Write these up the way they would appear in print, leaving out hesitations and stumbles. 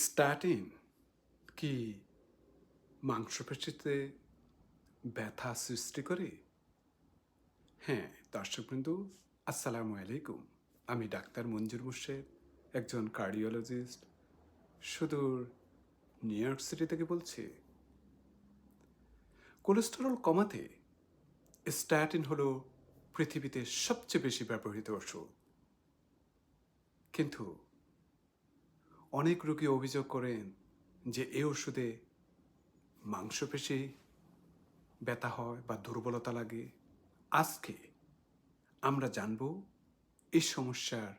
Statin কি মাংসপেশিতে ব্যথা সৃষ্টি করে? হ্যাঁ, দর্শকবৃন্দু, আসসালামু আলাইকুম। আমি ডাক্তার মঞ্জুর মোর্শেদ, একজন কার্ডিওলজিস্ট, সুদূর নিউ ইয়র্ক সিটি থেকে বলছি। কোলেস্টেরল কমাতে স্ট্যাটিন হলো পৃথিবীতে সবচেয়ে বেশি ব্যবহৃত ওষুধ। কিন্তু অনেক রোগী অভিযোগ করেন যে এই ওষুধে মাংসপেশি ব্যথা হয় বা দুর্বলতা লাগে। আজকে আমরা জানব এই সমস্যার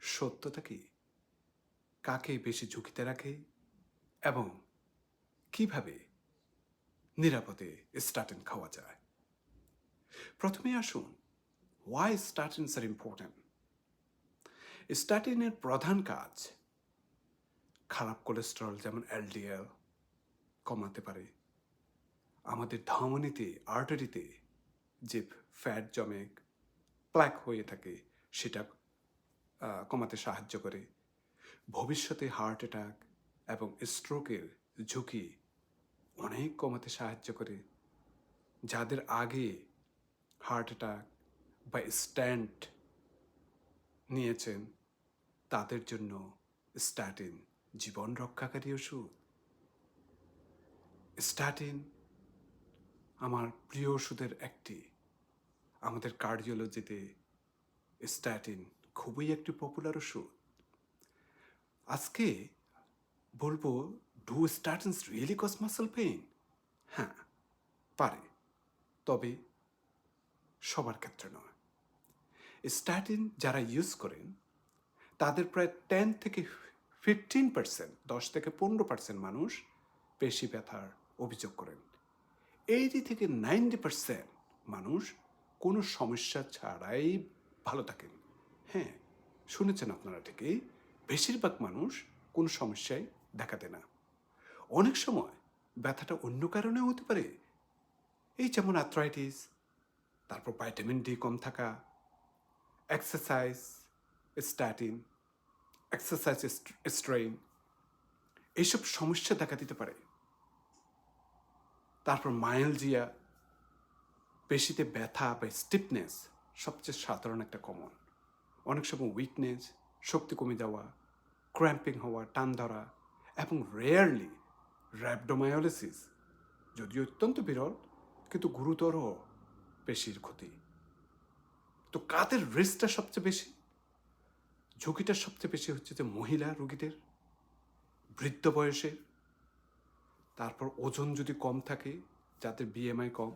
সত্যতা কি, কাকে বেশি ঝুঁকিতে রাখে এবং কিভাবে নিরাপদে স্ট্যাটিন খাওয়া যায়। প্রথমে আসুন, ওয়াই স্ট্যাটিনস আর ইম্পর্ট্যান্ট। স্ট্যাটিনের প্রধান কাজ খারাপ কোলেস্টেরল যেমন এলডিএল কমাতে পারে। আমাদের ধমনীতে, আর্টারিতে যে ফ্যাট জমে প্ল্যাক হয়ে থাকে সেটা কমাতে সাহায্য করে। ভবিষ্যতে হার্ট অ্যাটাক এবং স্ট্রোকের ঝুঁকি অনেক কমাতে সাহায্য করে। যাদের আগে হার্ট অ্যাটাক বা স্ট্যান্ট নিয়েছেন তাদের জন্য স্ট্যাটিন জীবন রক্ষাকারী ওষুধ। স্ট্যাটিন আমার প্রিয় ওষুধের একটি। আমাদের কার্ডিওলজিতে স্ট্যাটিন খুবই একটি পপুলার ওষুধ। আজকে বলবো, do statins really cause muscle pain? হ্যাঁ, পারে, তবে সবার ক্ষেত্রে নয়। স্ট্যাটিন যারা ইউজ করেন তাদের প্রায় 10 থেকে 15%, 10 থেকে 15% মানুষ পেশি ব্যথার অভিযোগ করেন। 80 থেকে 90% মানুষ কোনো সমস্যা ছাড়াই ভালো থাকেন। হ্যাঁ, শুনেছেন আপনারা ঠিকই, বেশিরভাগ মানুষ কোনো সমস্যায় দেখাতে না। অনেক সময় ব্যথাটা অন্য কারণেও হতে পারে, এই যেমন আর্থ্রাইটিস, তারপর ভাইটামিন ডি কম থাকা, এক্সারসাইজ স্ট্যাটিন, এক্সারসাইজ স্ট্রেইন, এইসব সমস্যা দেখা দিতে পারে। তারপর মায়ালজিয়া, পেশিতে ব্যথা বা স্টিফনেস সবচেয়ে সাধারণ একটা কমন। অনেক সময় উইকনেস, শক্তি কমে যাওয়া, ক্র্যাম্পিং হওয়া, টান ধরা এবং রেয়ারলি র্যাবডোমায়োলিসিস, যদিও অত্যন্ত বিরল কিন্তু গুরুতর পেশির ক্ষতি। তো কাদের রিস্কটা সবচেয়ে বেশি? ঝুঁকিটা সবচেয়ে বেশি হচ্ছে যে মহিলা রোগীদের, বৃদ্ধ বয়সের, তারপর ওজন যদি কম থাকে, যাদের বিএমআই কম,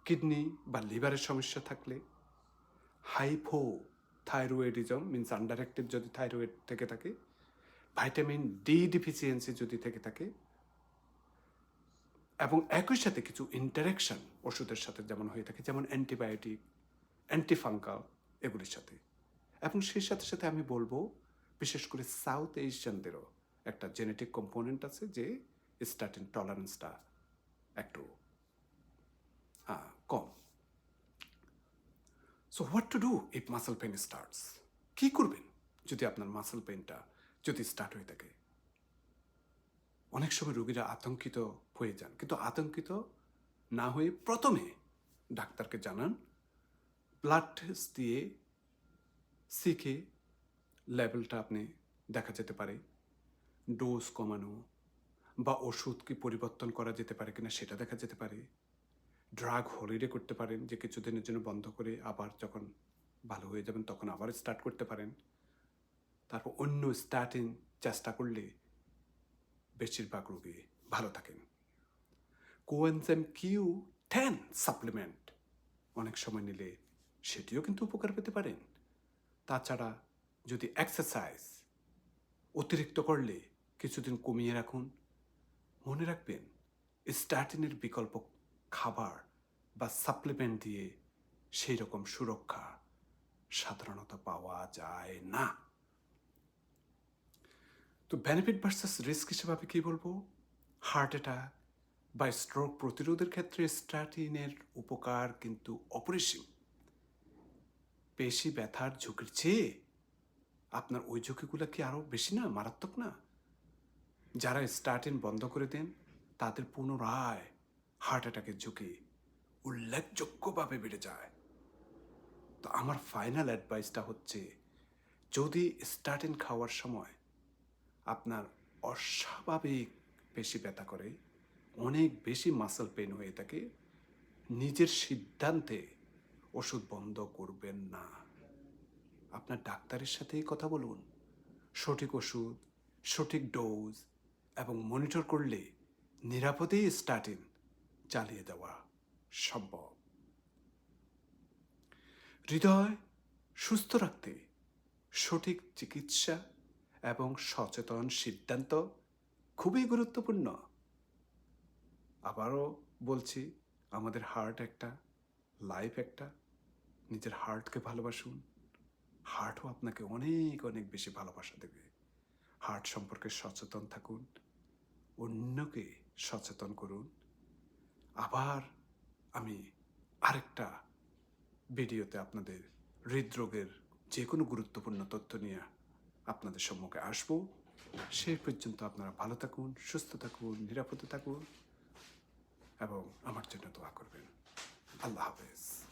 কিডনি বা লিভারের সমস্যা থাকলে, হাইপো থাইরয়েডিজম মিনস আন্ডারঅ্যাক্টিভ যদি থাইরয়েড থেকে থাকে, ভাইটামিন ডি ডিফিসিয়েন্সি যদি থেকে থাকে, এবং একই সাথে কিছু ইন্টারাকশন ওষুধের সাথে যেমন হয়ে থাকে, যেমন অ্যান্টিবায়োটিক, অ্যান্টিফাঙ্গাল, এগুলির সাথে। এবং সেই সাথে সাথে আমি বলবো, বিশেষ করে সাউথ এশিয়ানদেরও একটা জেনেটিক কম্পোনেন্ট আছে যে স্ট্যাটিন টলারেন্সটা একটু কম। So what to do if muscle pain starts? কী করবেন যদি আপনার মাসল পেনটা যদি স্টার্ট হয়ে থাকে? অনেক সময় রোগীরা আতঙ্কিত হয়ে যান, কিন্তু আতঙ্কিত না হয়ে প্রথমে ডাক্তারকে জানান। ব্লাড টেস্ট দিয়ে শিখে লেভেলটা আপনি দেখা যেতে পারে, ডোজ কমানো বা ওষুধ কি পরিবর্তন করা যেতে পারে কিনা সেটা দেখা যেতে পারে। ড্রাগ হলিডে করতে পারেন, যে কিছুদিনের জন্য বন্ধ করে আবার যখন ভালো হয়ে যাবেন তখন আবার স্টার্ট করতে পারেন। তারপর অন্য স্ট্যাটিন চেষ্টা করলে বেশিরভাগ রোগী ভালো থাকেন। কোএনজাইম Q10 সাপ্লিমেন্ট অনেক সময় নিলে সেটিও কিন্তু উপকার পেতে পারেন। তাছাড়া যদি এক্সারসাইজ অতিরিক্ত করলে কিছুদিন কমিয়ে রাখুন। মনে রাখবেন, স্ট্যাটিনের বিকল্প খাবার বা সাপ্লিমেন্ট দিয়ে সেই রকম সুরক্ষা সাধারণত পাওয়া যায় না। তো বেনিফিট ভার্সাস রিস্ক হিসেবে আমি কী বলবো? হার্ট অ্যাটাক বা স্ট্রোক প্রতিরোধের ক্ষেত্রে স্ট্যাটিনের উপকার কিন্তু অপরিসীম। পেশি ব্যথার ঝুঁকির চেয়ে আপনার ওই ঝুঁকিগুলো কি আরও বেশি না, মারাত্মক না? যারা স্টার্টিন বন্ধ করে দেন তাদের পুনরায় হার্ট অ্যাটাকের ঝুঁকি উল্লেখযোগ্যভাবে বেড়ে যায়। তো আমার ফাইনাল অ্যাডভাইসটা হচ্ছে, যদি স্টার্টিন খাওয়ার সময় আপনার অস্বাভাবিক পেশি ব্যথা করে, অনেক বেশি মাসল পেন হয়ে থাকে, নিজের সিদ্ধান্তে ওষুধ বন্ধ করবেন না। আপনার ডাক্তারের সাথেই কথা বলুন। সঠিক ওষুধ, সঠিক ডোজ এবং মনিটর করলে নিরাপদেই স্টার্টিন চালিয়ে দেওয়া সম্ভব। হৃদয় সুস্থ রাখতে সঠিক চিকিৎসা এবং সচেতন সিদ্ধান্ত খুবই গুরুত্বপূর্ণ। আবারও বলছি, আমাদের হার্ট একটা, লাইফ একটা। নিজের হার্টকে ভালোবাসুন, হার্টও আপনাকে অনেক অনেক বেশি ভালোবাসা দেবে। হার্ট সম্পর্কে সচেতন থাকুন, অন্যকে সচেতন করুন। আবার আমি আরেকটা ভিডিওতে আপনাদের হৃদরোগের যে কোনো গুরুত্বপূর্ণ তথ্য নিয়ে আপনাদের সম্মুখে আসবো। সেই পর্যন্ত আপনারা ভালো থাকুন, সুস্থ থাকুন, নিরাপদে থাকুন এবং আমার জন্য দোয়া করবেন। আল্লাহ হাফেজ।